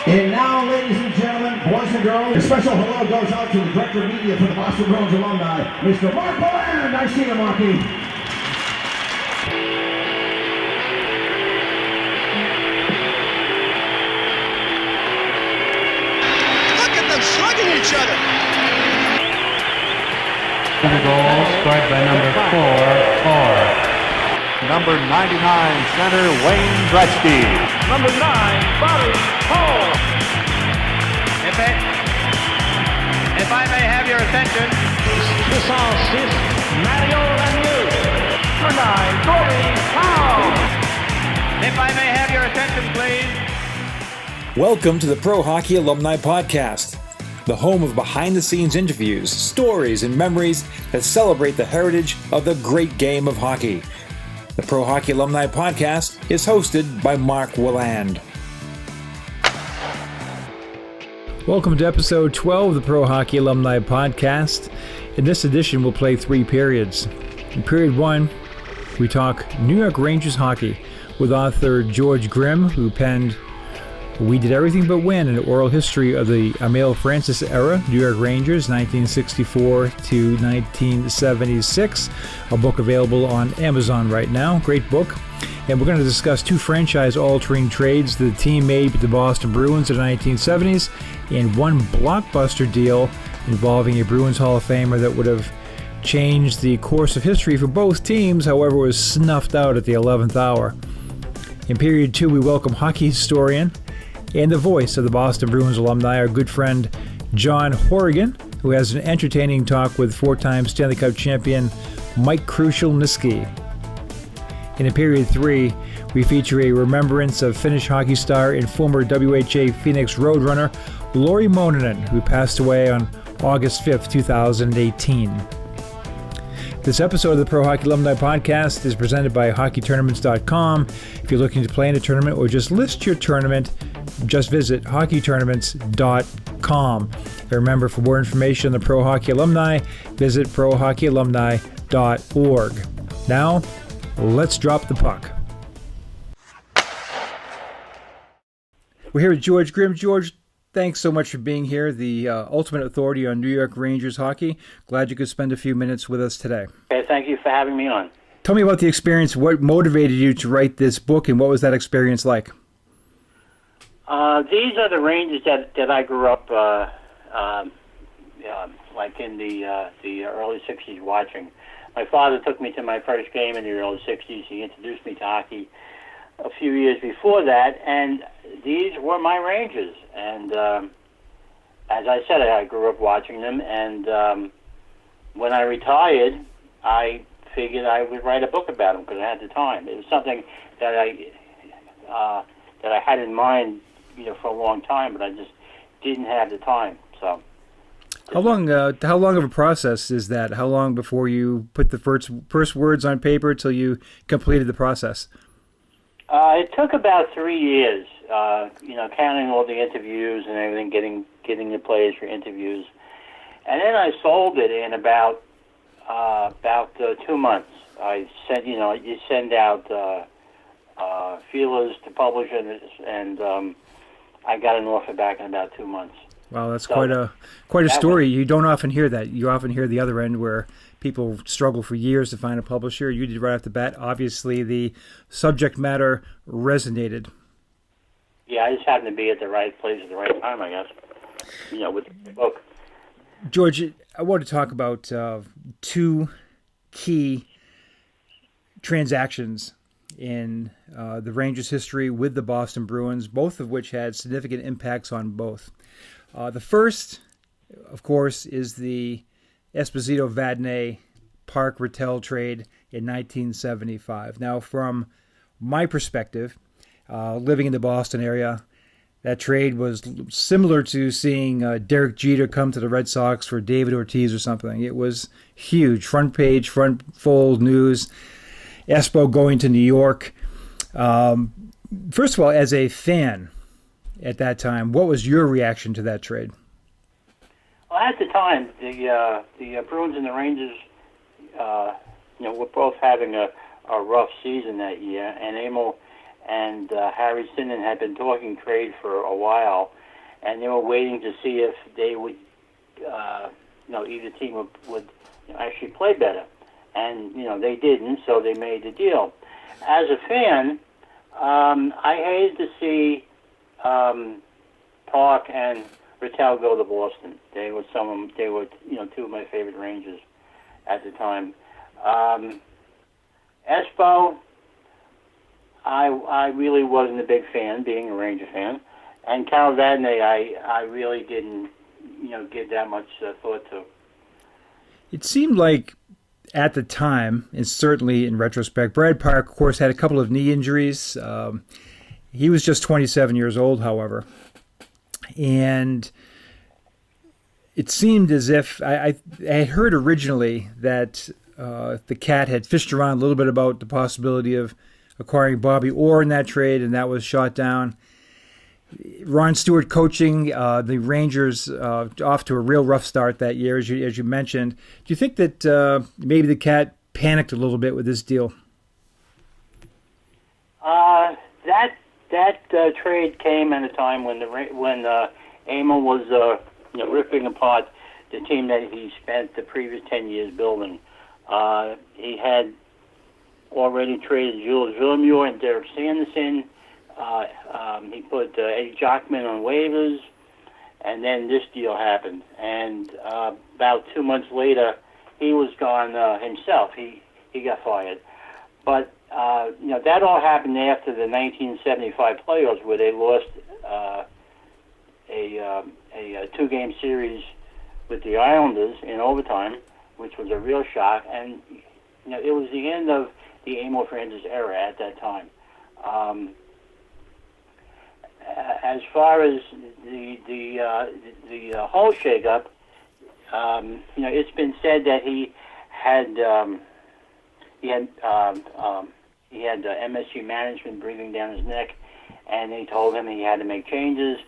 And now, ladies and gentlemen, boys and girls, a special hello goes out to the Director of Media for the Boston Bruins Alumni, Mr. Mark Mononen. I see you, Marky. Look at them slugging each other. The goal scored by number 4. Number 99, center Wayne Gretzky. Number 9, Bobby Hall. If I may have your attention. This assist, Mario Lemieux. Number 9, Gordie Howe. If I may have your attention, please. Welcome to the Pro Hockey Alumni Podcast, the home of behind-the-scenes interviews, stories, and memories that celebrate the heritage of the great game of hockey. The Pro Hockey Alumni Podcast is hosted by Mark Willand. Welcome to episode 12 of the Pro Hockey Alumni Podcast. In this edition, we'll play 3 periods. In period 1, we talk New York Rangers hockey with author George Grimm, who penned We Did Everything But Win, an oral history of the Emile Francis era, New York Rangers, 1964 to 1976. A book available on Amazon right now. Great book. And we're going to discuss 2 franchise-altering trades the team made with the Boston Bruins in the 1970s and 1 blockbuster deal involving a Bruins Hall of Famer that would have changed the course of history for both teams, however, was snuffed out at the 11th hour. In period 2, we welcome hockey historian and the voice of the Boston Bruins alumni, our good friend John Horrigan, who has an entertaining talk with 4-time Stanley Cup champion Mike Krushelnyski. And in period 3, we feature a remembrance of Finnish hockey star and former WHA Phoenix Roadrunner Laurie Mononen, who passed away on August 5th, 2018. This episode of the Pro Hockey Alumni Podcast is presented by HockeyTournaments.com. If you're looking to play in a tournament or just list your tournament, just visit HockeyTournaments.com. And remember, for more information on the Pro Hockey Alumni, visit ProHockeyAlumni.org. Now, let's drop the puck. We're here with George Grimm. George, thanks so much for being here, the ultimate authority on New York Rangers hockey. Glad you could spend a few minutes with us today. Okay, thank you for having me on. Tell me about the experience. What motivated you to write this book, and what was that experience like? These are the Rangers that I grew up like in the early 60s watching. My father took me to my first game in the early 60s. He introduced me to hockey a few years before that, and these were my Rangers. And as I said, I grew up watching them, and when I retired, I figured I would write a book about them because I had the time. It was something that I had in mind, for a long time, but I just didn't have the time. So, how long of a process is that? How long before you put the first words on paper till you completed the process? It took about 3 years, counting all the interviews and everything, getting the players for interviews, and then I sold it in about 2 months. I sent, you send out feelers to publishers, and I got an offer back in about 2 months. Wow, that's quite a story. You don't often hear that. You often hear the other end where people struggle for years to find a publisher. You did right off the bat. Obviously, the subject matter resonated. Yeah, I just happened to be at the right place at the right time, I guess, with the book. George, I want to talk about 2 key transactions in the Rangers' history with the Boston Bruins, both of which had significant impacts on both. The first, of course, is the Esposito-Vadnais Park-Rattel trade in 1975. Now, from my perspective, living in the Boston area, that trade was similar to seeing Derek Jeter come to the Red Sox for David Ortiz or something. It was huge. Front page, front fold news. ESPO going to New York. First of all, as a fan at that time, what was your reaction to that trade? Well, at the time, the Bruins and the Rangers, were both having a rough season that year, and Emile and Harry Sinnen had been talking trade for a while, and they were waiting to see if they would, either team would actually play better. And, they didn't, so they made the deal. As a fan, I hated to see Park and Rattel go to Boston. They were two of my favorite Rangers at the time. ESPO, I really wasn't a big fan, being a Ranger fan. And Carol Vadnais, I really didn't, give that much thought to. It seemed like at the time, and certainly in retrospect, Brad Park, of course, had a couple of knee injuries. He was just 27 years old, however. And it seemed as if I had heard originally that the Cat had fished around a little bit about the possibility of acquiring Bobby Orr in that trade, and that was shot down. Ron Stewart coaching the Rangers off to a real rough start that year, as you mentioned. Do you think that maybe the Cat panicked a little bit with this deal? That trade came at a time when Emile was ripping apart the team that he spent the previous 10 years building. He had already traded Jules Villemure and Derek Sanderson. He put Eddie Jockman on waivers, and then this deal happened. And about 2 months later, he was gone himself. He got fired. But that all happened after the 1975 playoffs, where they lost a two-game series with the Islanders in overtime, which was a real shock. And it was the end of the Emile Francis era at that time. As far as the whole shakeup, it's been said that he had MSG management breathing down his neck, and they told him he had to make changes.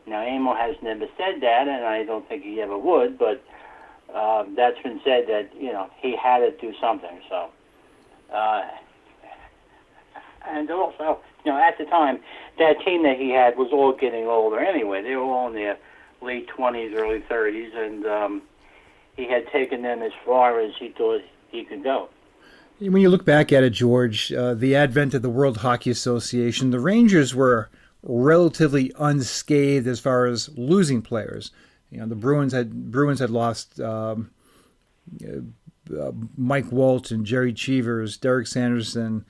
Now, Emile has never said that, and I don't think he ever would, but that's been said that, he had to do something. So, and also, at the time, that team that he had was all getting older anyway. They were all in their late 20s, early 30s, and he had taken them as far as he thought he could go. When you look back at it, George, the advent of the World Hockey Association, the Rangers were relatively unscathed as far as losing players. The Bruins had lost Mike Walton, Jerry Cheevers, Derek Sanderson,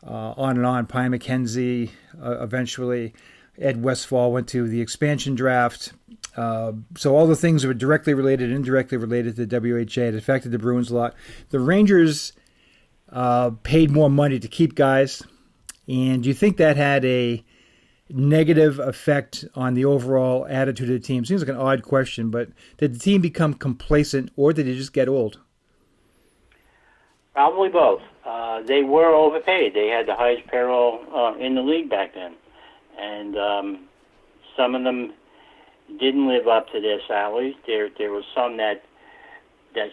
on and on. Pye McKenzie, eventually. Ed Westfall went to the expansion draft. So all the things that were directly related and indirectly related to the WHA had affected the Bruins a lot. The Rangers paid more money to keep guys. And do you think that had a negative effect on the overall attitude of the team? Seems like an odd question, but did the team become complacent, or did it just get old? Probably both. They were overpaid. They had the highest payroll in the league back then. And some of them didn't live up to their salaries. There was some that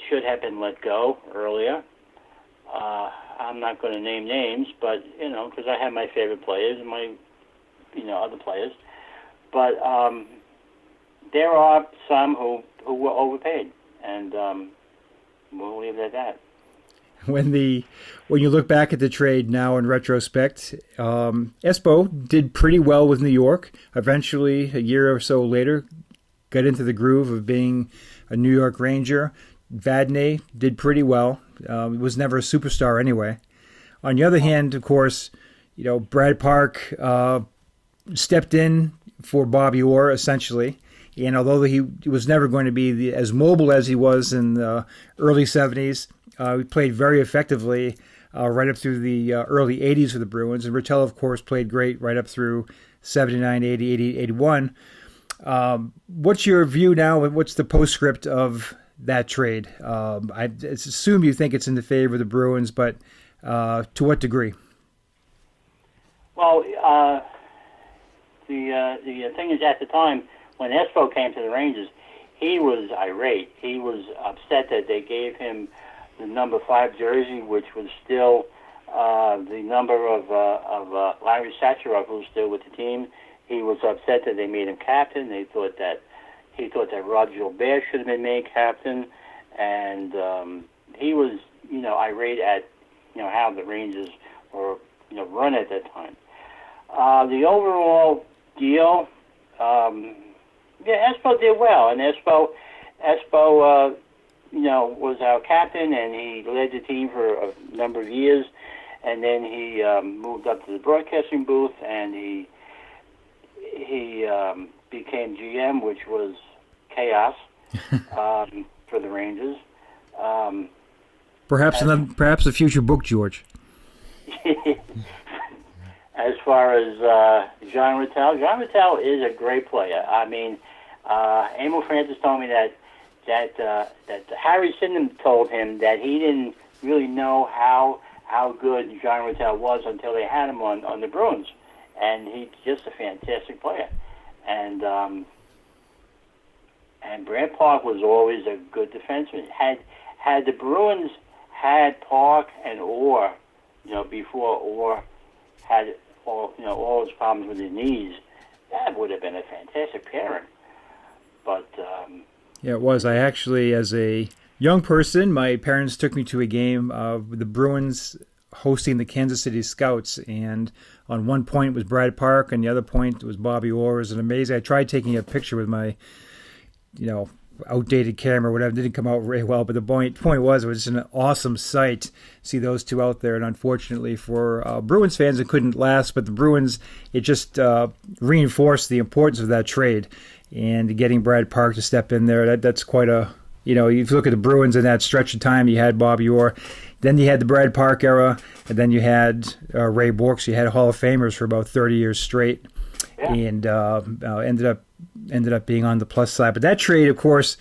should have been let go earlier. I'm not going to name names, but, because I have my favorite players and my, other players. But there are some who were overpaid, and we'll leave it at that. When you look back at the trade now in retrospect, ESPO did pretty well with New York. Eventually, a year or so later, got into the groove of being a New York Ranger. Vadnais did pretty well. He was never a superstar anyway. On the other hand, of course, Brad Park stepped in for Bobby Orr, essentially. And although he was never going to be as mobile as he was in the early 70s, he played very effectively right up through the early 80s for the Bruins. And Rattel, of course, played great right up through 79, 80, 81. What's your view now? What's the postscript of that trade? I assume you think it's in the favor of the Bruins, but to what degree? Well, the thing is, at the time, when ESPO came to the Rangers, he was irate. He was upset that they gave him the number 5 jersey, which was still the number of Larry Satcherov, who's still with the team. He was upset that they made him captain. He thought that Rod Gilbert should have been made captain, and he was, irate at, how the Rangers were, run at that time. The overall deal, ESPO did well, and ESPO, was our captain, and he led the team for a number of years, and then he moved up to the broadcasting booth, and he became GM, which was chaos for the Rangers. Perhaps a future book, George. As far as John Rattel is a great player. I mean, Emile Francis told me that Harry Sydenham told him that he didn't really know how good John Rattel was until they had him on the Bruins, and he's just a fantastic player. And Brad Park was always a good defenseman. Had the Bruins had Park and Orr, before Orr had all his problems with his knees, that would have been a fantastic pairing. But yeah, it was. I actually, as a young person, my parents took me to a game of the Bruins hosting the Kansas City Scouts, and on one point was Brad Park, and the other point was Bobby Orr. It was amazing. I tried taking a picture with my, outdated camera or whatever. It didn't come out very well, but the point was, it was just an awesome sight to see those two out there. And unfortunately for Bruins fans, it couldn't last, but the Bruins, it just reinforced the importance of that trade. And getting Brad Park to step in there, that's quite a, if you look at the Bruins in that stretch of time, you had Bobby Orr, then you had the Brad Park era, and then you had Ray Bourque. So you had Hall of Famers for about 30 years straight, and ended up being on the plus side. But that trade, of course,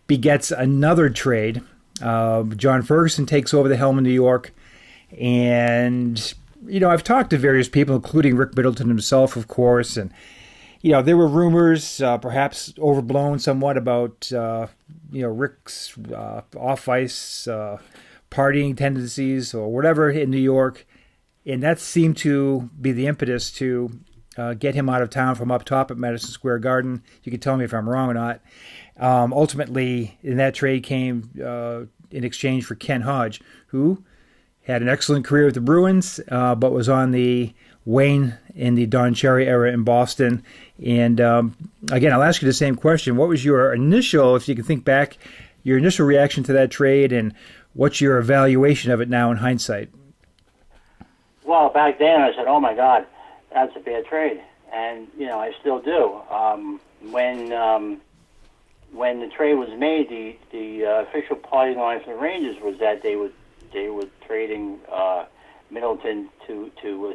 begets another trade. John Ferguson takes over the helm in New York, and I've talked to various people, including Rick Middleton himself, of course, and there were rumors, perhaps overblown somewhat, about Rick's off-ice partying tendencies or whatever in New York, and that seemed to be the impetus to get him out of town from up top at Madison Square Garden. You can tell me if I'm wrong or not. Ultimately, in that trade came in exchange for Ken Hodge, who had an excellent career with the Bruins, but was on the wane in the Don Cherry era in Boston. And again, I'll ask you the same question. What was your initial, if you can think back, your initial reaction to that trade, and what's your evaluation of it now in hindsight? Well, back then I said, oh my God, that's a bad trade. And, I still do. When the trade was made, the official party line for the Rangers was that they were trading Middleton to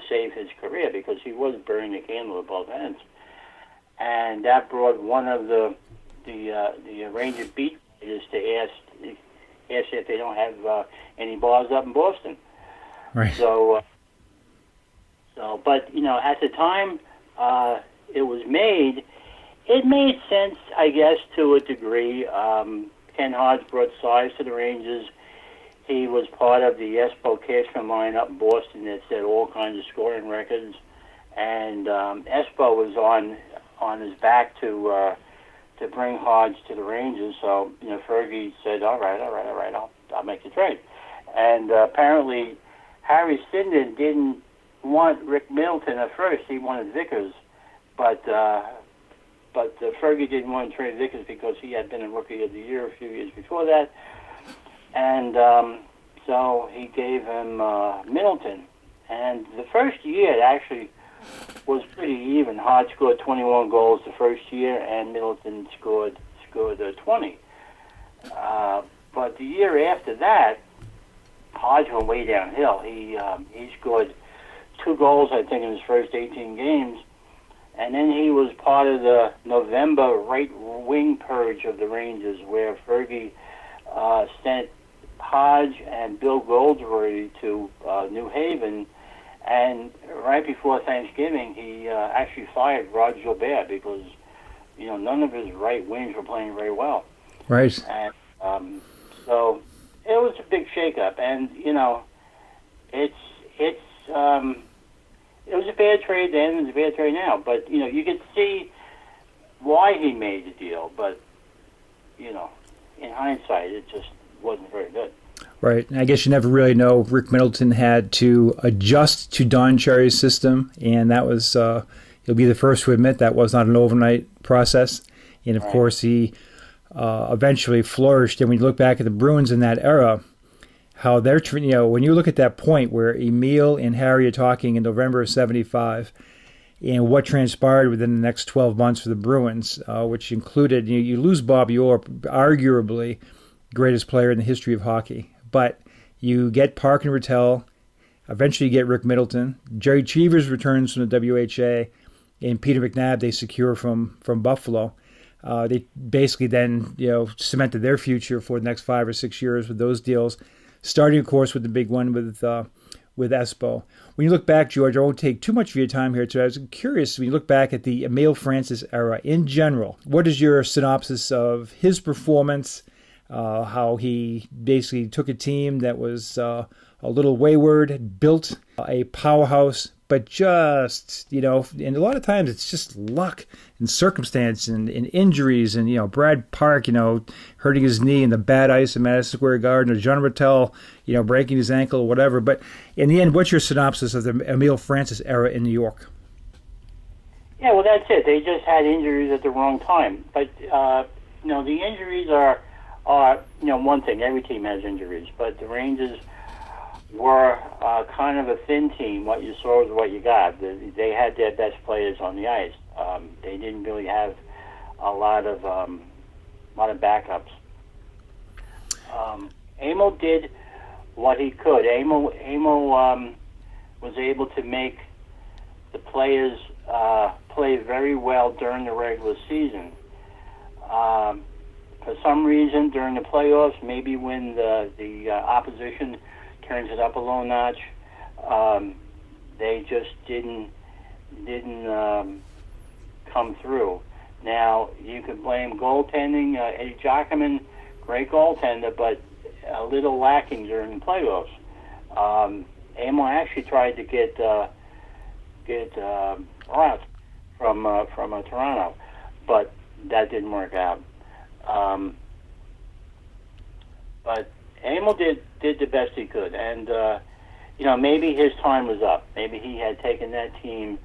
save his career, because he was burning the candle at both ends. And that brought one of the Ranger beat writers to ask if they don't have any bars up in Boston. Right. So, but at the time it was made, it made sense, I guess, to a degree. Ken Hodge brought size to the Rangers. He was part of the ESPO cashman lineup in Boston that set all kinds of scoring records, and ESPO was on his back to bring Hodge to the Rangers. So Fergie said, all right, I'll make the trade. And apparently Harry Sydenham didn't want Rick Middleton at first. He wanted Vickers, but Fergie didn't want to trade Vickers because he had been a Rookie of the Year a few years before that. And so he gave him Middleton. And the first year, it actually was pretty even. Hodge scored 21 goals the first year, and Middleton scored 20. But the year after that, Hodge went way downhill. He scored 2 goals, I think, in his first 18 games. And then he was part of the November right wing purge of the Rangers, where Fergie sent Hodge and Bill Goldsworthy to New Haven, and right before Thanksgiving, he actually fired Rod Gilbert because none of his right wings were playing very well. Right. And so it was a big shakeup, and it was a bad trade then, and it's a bad trade now. But you could see why he made the deal. But in hindsight, it just wasn't very good. Right. And I guess you never really know. Rick Middleton had to adjust to Don Cherry's system, and that was, he'll be the first to admit that was not an overnight process. And, of course, he eventually flourished. And when you look back at the Bruins in that era, how they're, when you look at that point where Emile and Harry are talking in November of 75, and what transpired within the next 12 months for the Bruins, which included, you lose Bob Orr, arguably greatest player in the history of hockey. But you get Park and Rattel, eventually you get Rick Middleton, Jerry Cheevers returns from the WHA, and Peter McNabb they secure from Buffalo. They basically then cemented their future for the next 5 or 6 years with those deals, starting of course with the big one with ESPO. When you look back, George, I won't take too much of your time here today. I was curious, when you look back at the Emile Francis era in general, what is your synopsis of his performance? How he basically took a team that was a little wayward, built a powerhouse, but just, and a lot of times it's just luck and circumstance and injuries and, Brad Park, hurting his knee in the bad ice in Madison Square Garden, or John Rattel, breaking his ankle or whatever. But in the end, what's your synopsis of the Emile Francis era in New York? Yeah, well, that's it. They just had injuries at the wrong time. But, the injuries are one thing. Every team has injuries, but the Rangers were kind of a thin team. What you saw was what you got. They had their best players on the ice. They didn't really have a lot of backups. Emile did what he could. Emile was able to make the players play very well during the regular season. For some reason, during the playoffs, maybe when the opposition turns it up a low notch, they just didn't come through. Now, you could blame goaltending. Eddie Giacomin, great goaltender, but a little lacking during the playoffs. Emile actually tried to get Ross from Toronto, but that didn't work out. But Emile did the best he could, and maybe his time was up. Maybe he had taken that team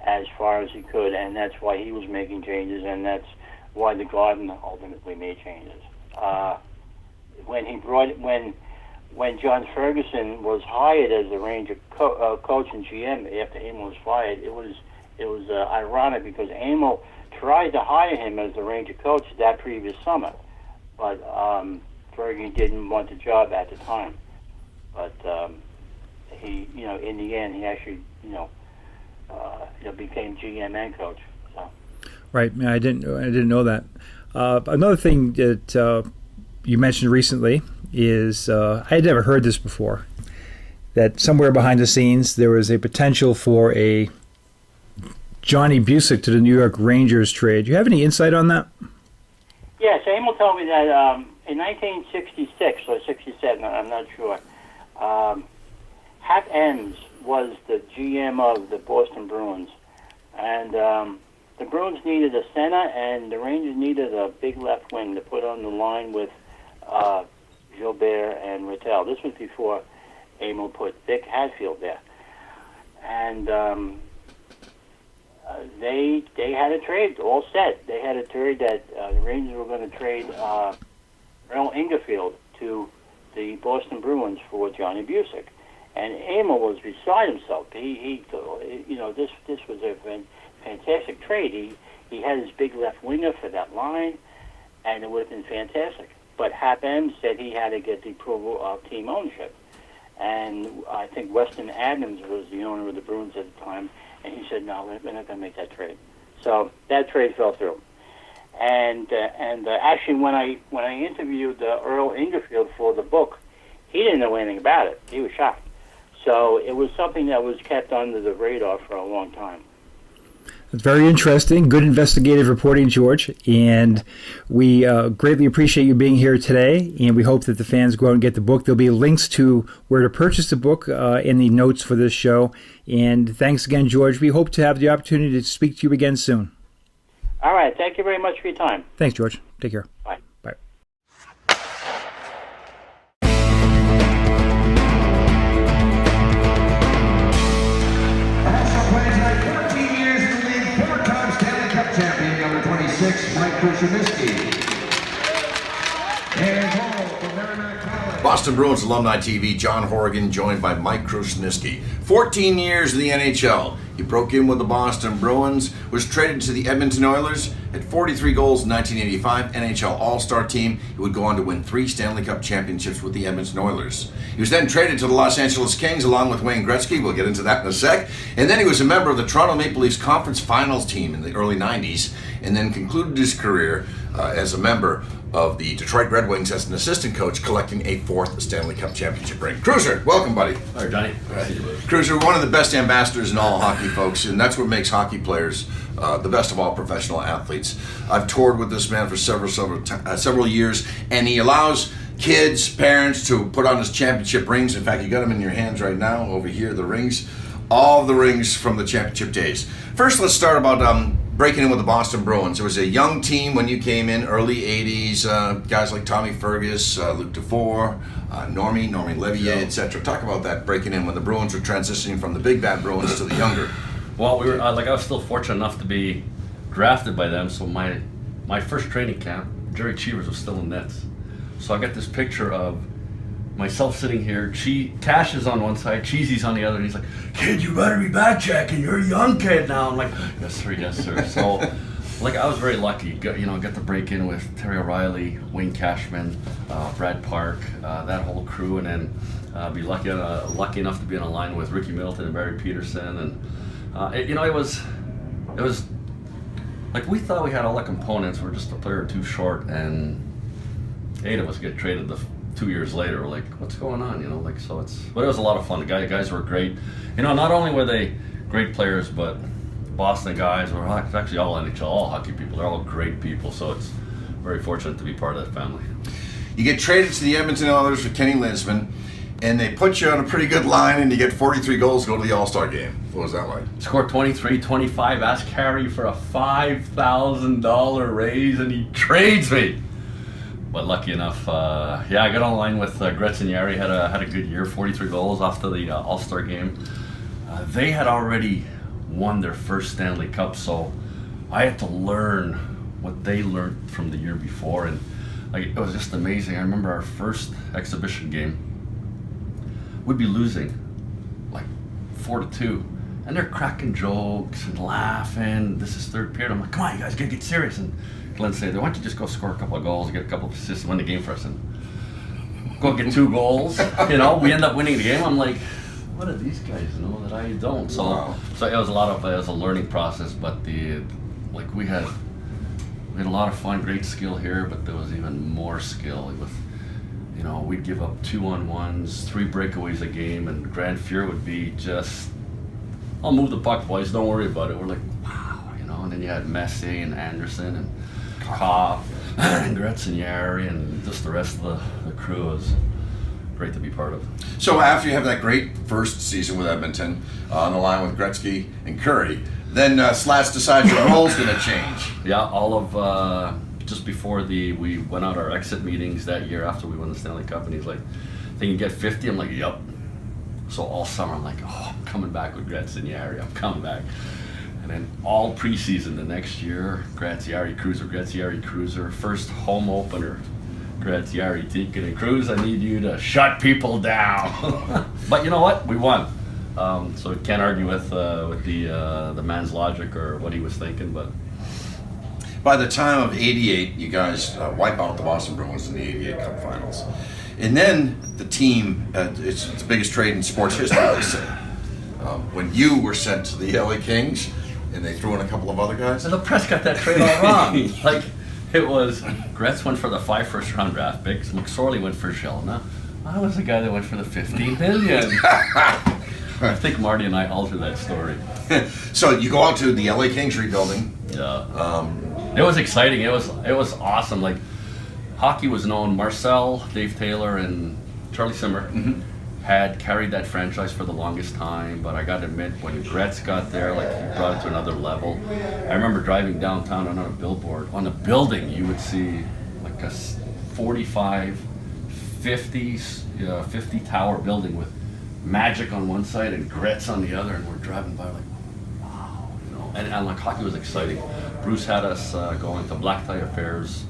as far as he could, and that's why he was making changes, and that's why the Garden ultimately made changes. When John Ferguson was hired as the Ranger coach and GM after Emile was fired, it was ironic because Emile tried to hire him as the Ranger coach that previous summer, but Fergie didn't want the job at the time. But he, in the end, he actually, became GM and coach. So. Right. I didn't know that. Another thing that you mentioned recently is I had never heard this before. That somewhere behind the scenes there was a potential for a Johnny Busick to the New York Rangers trade. Do you have any insight on that? Yes, Emile told me that in 1966 or 67, I'm not sure, Hap Ems was the GM of the Boston Bruins. And the Bruins needed a center, and the Rangers needed a big left wing to put on the line with Gilbert and Rattel. This was before Emile put Vic Hadfield there. And they had a trade all set. They had a trade that the Rangers were going to trade Earl Ingerfield to the Boston Bruins for Johnny Busick. And Emile was beside himself. He this was a fantastic trade. He had his big left winger for that line, and it would have been fantastic. But Hap Ems said he had to get the approval of team ownership. And I think Weston Adams was the owner of the Bruins at the time, and he said, no, we're not going to make that trade. So that trade fell through. And actually, when I interviewed Earl Ingerfield for the book, he didn't know anything about it. He was shocked. So it was something that was kept under the radar for a long time. It's very interesting. Good investigative reporting, George. And we greatly appreciate you being here today. And we hope that the fans go out and get the book. There'll be links to where to purchase the book in the notes for this show. And thanks again, George. We hope to have the opportunity to speak to you again soon. All right. Thank you very much for your time. Thanks, George. Take care. Bye. Bye. Also playing tonight, 14 years in the league, four-time Stanley Cup champion, number 26, Mike Krushelnyski. And Hall from Merrimack College. Boston Bruins Alumni TV, John Horrigan, joined by Mike Krushelnyski. 14 years in the NHL. He broke in with the Boston Bruins, was traded to the Edmonton Oilers, had 43 goals in 1985 NHL All-Star team. He would go on to win 3 Stanley Cup championships with the Edmonton Oilers. He was then traded to the Los Angeles Kings along with Wayne Gretzky. We'll get into that in a sec. And then he was a member of the Toronto Maple Leafs Conference Finals team in the early 90s, and then concluded his career as a member of the Detroit Red Wings as an assistant coach, collecting a 4th Stanley Cup championship ring. Cruiser, welcome, buddy. All right, Johnny. Cruiser, one of the best ambassadors in all hockey, folks, and that's what makes hockey players the best of all professional athletes. I've toured with this man for several years, and he allows kids, parents to put on his championship rings. In fact, you got them in your hands right now, over here, the rings. All the rings from the championship days. First, let's start about breaking in with the Boston Bruins. It was a young team when you came in, early 80s, guys like Tommy Fergus, Luc Dufour, Normie Levier, etc. Talk about that, breaking in when the Bruins were transitioning from the big bad Bruins to the younger. Well, we were I was still fortunate enough to be drafted by them, so my first training camp, Jerry Cheevers was still in nets. So I got this picture of myself sitting here, Cash is on one side, Cheesy's on the other, and he's like, "Kid, you better be back checking. You're a young kid now." I'm like, "Yes, sir, yes, sir." So, I was very lucky. Got to break in with Terry O'Reilly, Wayne Cashman, Brad Park, that whole crew, and then be lucky enough to be on a line with Ricky Middleton and Barry Peterson, and it was like we thought we had all the components. We're just a player or two short, and 8 of us get traded 2 years later. We're like, what's going on? But it was a lot of fun. The guys were great. Not only were they great players, but Boston guys were actually all NHL, all hockey people. They're all great people. So it's very fortunate to be part of that family. You get traded to the Edmonton Oilers for Kenny Linsman, and they put you on a pretty good line, and you get 43 goals to go to the All-Star game. What was that like? Scored 23, 25, asked Harry for a $5,000 raise, and he trades me. But lucky enough, I got on the line with Gretzky. Had a good year, 43 goals off to the All-Star game. They had already won their first Stanley Cup, so I had to learn what they learned from the year before, and it was just amazing. I remember our first exhibition game, we'd be losing 4-2, and they're cracking jokes and laughing. This is third period. I'm like, "Come on, you guys gotta get serious." And Glenn said, "Why don't you just go score a couple of goals, get a couple of assists, and win the game for us?" And go get 2 goals. We end up winning the game. I'm like, what do these guys know that I don't? So, wow. So it was a learning process. But we had a lot of fun, great skill here, but there was even more skill with. We'd give up 2-on-1s, 3 breakaways a game, and Grand Fuhr would be just, "I'll move the puck, boys, don't worry about it." We're like, wow, and then you had Messi and Anderson and Kopp and Gretzky and just the rest of the crew. Was great to be part of. So after you have that great first season with Edmonton, on the line with Gretzky and Curry, then Slats decides your role's going to change. Yeah, all of just before we went out our exit meetings that year after we won the Stanley Cup, and he's like, "Think you get 50?" I'm like, "Yup." So all summer I'm like, "Oh, I'm coming back with Gretzky. I'm coming back." And then all preseason the next year, Gretzky Cruiser, first home opener, Gretzky, Deacon, and Cruz, "I need you to shut people down." But you know what? We won. So we can't argue with the man's logic or what he was thinking, but. By the time of 88, you guys wipe out the Boston Bruins in the 88 Cup Finals. And then the team, it's the biggest trade in sports history, they say. When you were sent to the LA Kings, and they threw in a couple of other guys. And the press got that trade all wrong. It was, Gretz went for the 5 first-round draft picks, McSorley went for Shelna. I was the guy that went for the $15 million. I think Marty and I altered that story. So you go out to the LA Kings rebuilding. Yeah. It was exciting. It was awesome. Like, hockey was known. Marcel, Dave Taylor, and Charlie Simmer had carried that franchise for the longest time. But I got to admit, when Gretz got there, like, he brought it to another level. I remember driving downtown on a billboard. On the building, you would see like a 45, 50 tower building with Magic on one side and Gretz on the other, and we're driving by like, wow, you know. And like, hockey was exciting. Bruce had us going to black tie affairs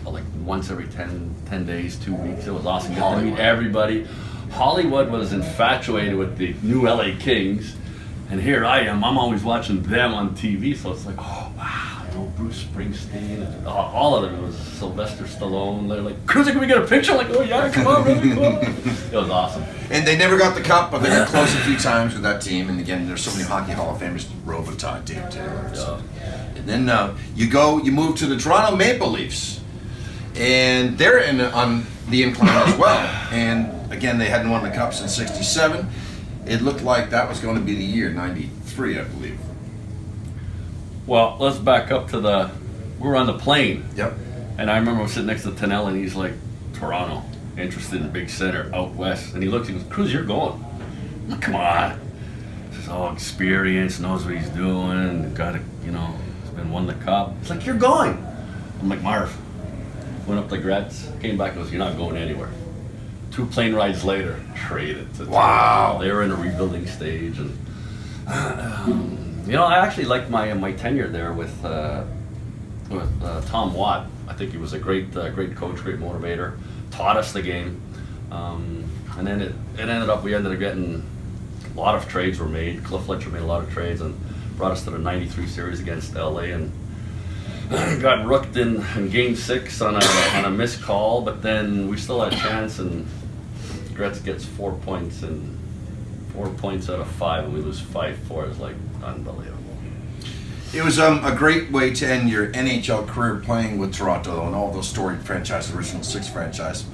like once every 10 days, 2 weeks. It was awesome. Get to meet everybody. Hollywood was infatuated with the new LA Kings, and here I am. I'm always watching them on TV, so it's like, oh wow, you know, Bruce Springsteen, and all of them. It was Sylvester Stallone. They're like, Cruiser, can we get a picture? I'm like, oh yeah, come on, really, come on. It was awesome. And they never got the cup, but they got close a few times with that team. And again, there's so many Hockey Hall of Famers. Robitaille, Dave Taylor. So. And then you move to the Toronto Maple Leafs, and they're on the incline as well. And again, they hadn't won the cup since '67. It looked like that was going to be the year '93, I believe. Well, let's back up to we were on the plane. Yep. And I remember I was sitting next to Tanell, and he's like, Toronto, interested in big center, out west. And he looked, he goes, Cruz, you're going. I'm like, come on. He's all experience, knows what he's doing, got it, you know, he's been won the cup. He's like, you're going. I'm like, Marv. Went up to Gretz, came back and goes, you're not going anywhere. 2 plane rides later, traded to Toronto. They were in a rebuilding stage. And, you know, I actually liked my tenure there with Tom Watt. I think he was a great coach, great motivator. Taught us the game, and then it ended up. We ended up getting a lot of trades were made. Cliff Fletcher made a lot of trades and brought us to the '93 series against LA, and got rooked in Game 6 on a missed call. But then we still had a chance, and Gretz gets 4 points and 4 points out of 5, and we lose 5-4. It's like unbelievable. It was a great way to end your NHL career playing with Toronto and all those storied franchises, the original 6 franchise.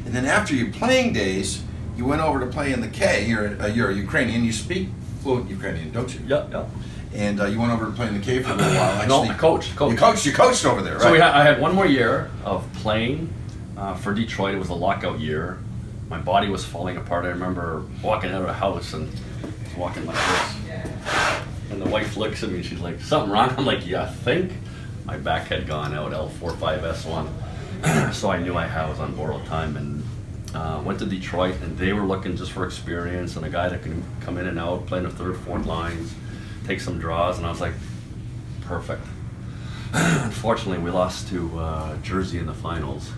And then after your playing days, you went over to play in the K. You're a Ukrainian. You speak fluent Ukrainian, don't you? Yeah. And you went over to play in the K for a little while. Actually, No, I coached. You coached over there, right? So I had one more year of playing for Detroit. It was a lockout year. My body was falling apart. I remember walking out of the house and I was walking like this. And the wife looks at me and she's like, something wrong? I'm like, yeah, I think my back had gone out, L45S1. So I knew I was on borrowed time, and went to Detroit, and they were looking just for experience and a guy that can come in and out, play in the 3rd, 4th lines, take some draws, and I was like, perfect. Unfortunately, we lost to Jersey in the finals,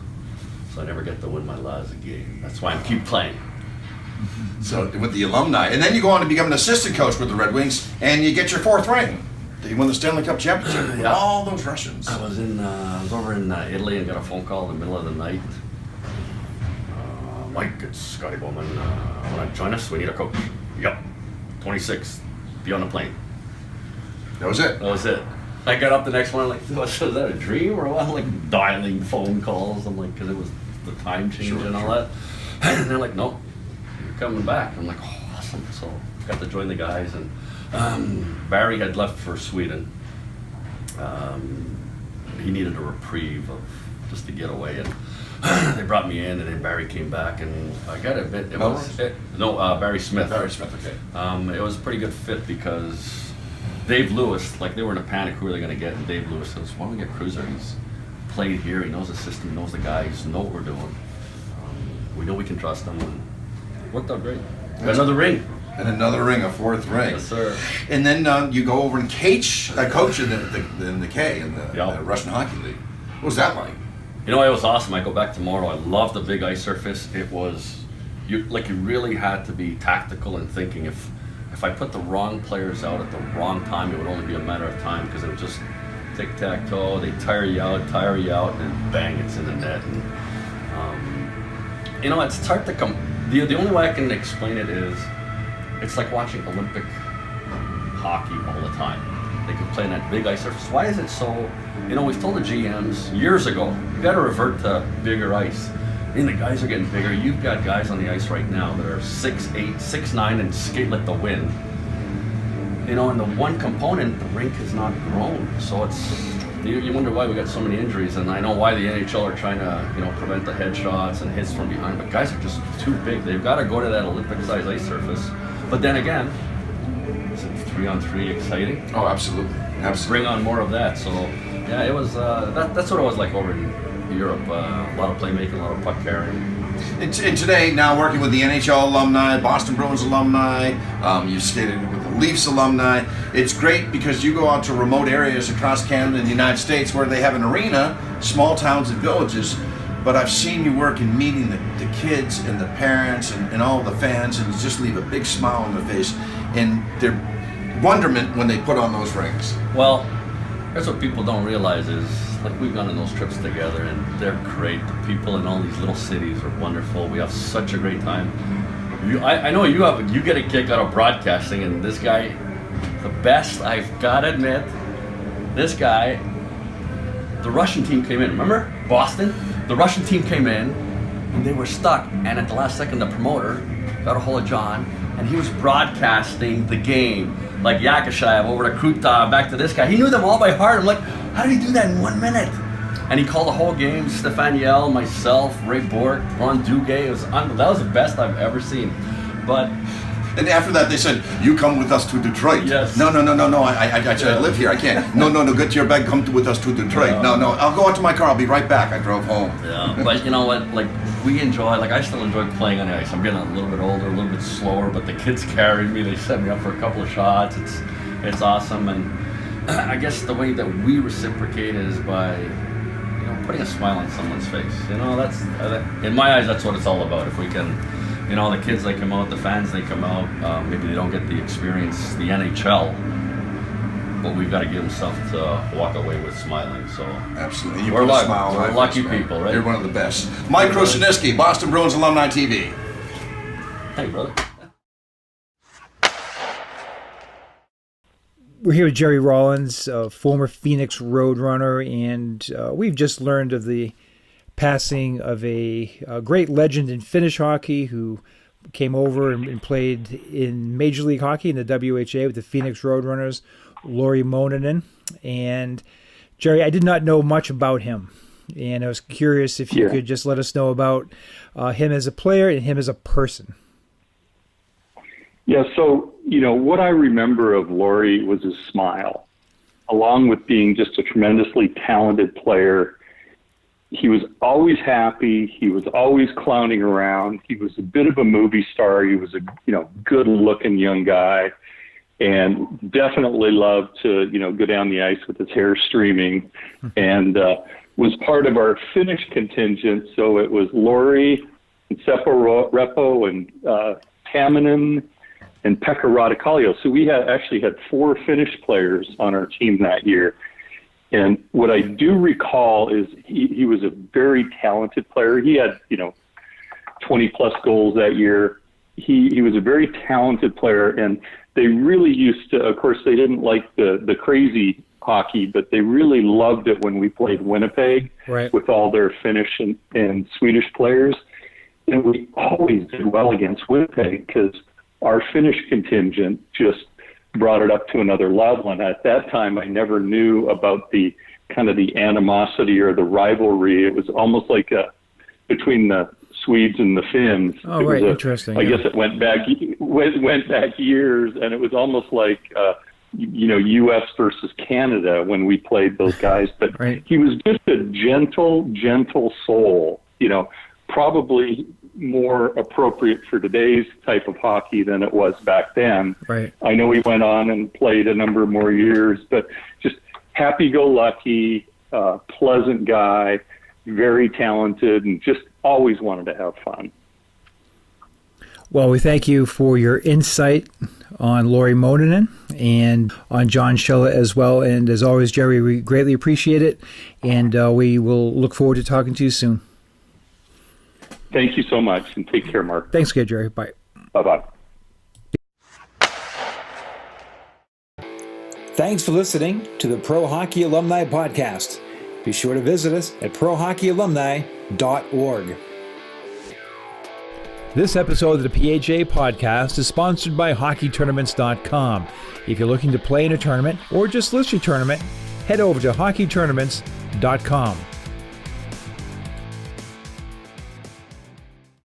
so I never get to win my last game. That's why I keep playing. So with the alumni, and then you go on to become an assistant coach with the Red Wings, and you get your 4th ring. You won the Stanley Cup championship with all those Russians. I was over in Italy and got a phone call in the middle of the night. Mike, it's Scotty Bowman. Want to join us? We need a coach. Yep. 26. Be on the plane. That was it. I got up the next morning, like, was that a dream or what? I'm like dialing phone calls. I'm like, because it was the time change and all that. And they're like, nope, you're coming back. I'm like, oh, awesome. So got to join the guys, and Barry had left for Sweden. He needed a reprieve of just to get away, and they brought me in, and then Barry came back, and I got to admit, Barry Smith. Barry Smith, okay. It was a pretty good fit because Dave Lewis, like, they were in a panic who were they going to get, and Dave Lewis says, why don't we get Cruiser? He's played here, he knows the system, he knows the guys, know what we're doing. We know we can trust him, and it worked out great. Got another ring. And another ring, a 4th ring. Yes, sir. And then you go over and coach in the K, in the Russian Hockey League. What was that like? You know, it was awesome. I go back tomorrow. I love the big ice surface. It was, you really had to be tactical and thinking. If I put the wrong players out at the wrong time, it would only be a matter of time, because it would just tic-tac-toe. They tire you out, and then bang, it's in the net. And, you know, it's hard to come. The only way I can explain it is, it's like watching Olympic hockey all the time. They can play in that big ice surface. Why is it so? You know, we've told the GMs years ago, you got to revert to bigger ice. I mean, the guys are getting bigger. You've got guys on the ice right now that are 6'8", 6'9", and skate like the wind. You know, and the one component, the rink has not grown. So you wonder why we got so many injuries, and I know why the NHL are trying to, you know, prevent the headshots and hits from behind, but guys are just too big. They've got to go to that Olympic-sized ice surface. But then again, is it 3-on-3 exciting? Oh, absolutely. Bring on more of that. So, yeah, it was, that's what it was like over in Europe. A lot of playmaking, a lot of puck carrying. And today, now working with the NHL alumni, Boston Bruins alumni, you skated with the Leafs alumni. It's great because you go out to remote areas across Canada and the United States where they have an arena, small towns and villages, but I've seen you work in meeting the kids and the parents and all the fans, and you just leave a big smile on their face and their wonderment when they put on those rings. Well, that's what people don't realize is, like, we've gone on those trips together and they're great. The people in all these little cities are wonderful. We have such a great time. I know you get a kick out of broadcasting, and this guy, the best, I've got to admit, this guy, the Russian team came in, remember? Boston? The Russian team came in and they were stuck, and at the last second the promoter got a hold of John and he was broadcasting the game. Like Yakashev over to Kruta, back to this guy. He knew them all by heart. I'm like, how did he do that in 1 minute? And he called the whole game. Stefan Yell, myself, Ray Bork, Ron Duguay. That was the best I've ever seen. But and after that, they said, "You come with us to Detroit." Yes. No. I live here. I can't. No. Get your bag. Come with us to Detroit. Yeah. No. I'll go out to my car. I'll be right back. I drove home. Yeah. But you know what? Like, we enjoy. Like, I still enjoy playing on the ice. I'm getting a little bit older, a little bit slower, but the kids carry me. They set me up for a couple of shots. It's awesome. And I guess the way that we reciprocate is by, you know, putting a smile on someone's face. You know, that's in my eyes, that's what it's all about. If we can. You know, the kids, they come out, the fans, they come out. Maybe they don't get the experience, the NHL, but we've got to give them something to walk away with smiling. So absolutely, you we're put a smile on we're my lucky face, man. people, right? You're one of the best. Mike Krushelnyski, Boston Bruins Alumni TV. Hey, brother. We're here with Jerry Rollins, a former Phoenix Roadrunner, and we've just learned of the passing of a great legend in Finnish hockey who came over and played in Major League Hockey in the WHA with the Phoenix Roadrunners, Laurie Mononen. And Jerry, I did not know much about him, and I was curious if you could just let us know about him as a player and him as a person. Yeah, so, you know, what I remember of Laurie was his smile, along with being just a tremendously talented player. He was always happy. He was always clowning around. He was a bit of a movie star. He was a, you know, good-looking young guy, and definitely loved to, you know, go down the ice with his hair streaming, and was part of our Finnish contingent. So it was Laurie and Seppo Repo and Tamminen and Pekka Radicalio. So we actually had 4 Finnish players on our team that year. And what I do recall is he was a very talented player. He had, you know, 20-plus goals that year. He was a very talented player, and they really used to, of course, they didn't like the crazy hockey, but they really loved it when we played Winnipeg with all their Finnish and Swedish players. And we always did well against Winnipeg because our Finnish contingent just brought it up to another level. And at that time, I never knew about the kind of the animosity or the rivalry. It was almost like between the Swedes and the Finns. Oh, right. Interesting. I guess it went back years, and it was almost like, you know, U.S. versus Canada when we played those guys. But he was just a gentle soul, you know, probably more appropriate for today's type of hockey than it was back then. Right. I know he went on and played a number more years, but just happy-go-lucky, pleasant guy, very talented, and just always wanted to have fun. Well, we thank you for your insight on Laurie Mononen and on John Schella as well. And as always, Jerry, we greatly appreciate it, and we will look forward to talking to you soon. Thank you so much, and take care, Mark. Thanks again, Jerry. Bye. Bye-bye. Thanks for listening to the Pro Hockey Alumni Podcast. Be sure to visit us at prohockeyalumni.org. This episode of the PHA podcast is sponsored by HockeyTournaments.com. If you're looking to play in a tournament or just list your tournament, head over to HockeyTournaments.com.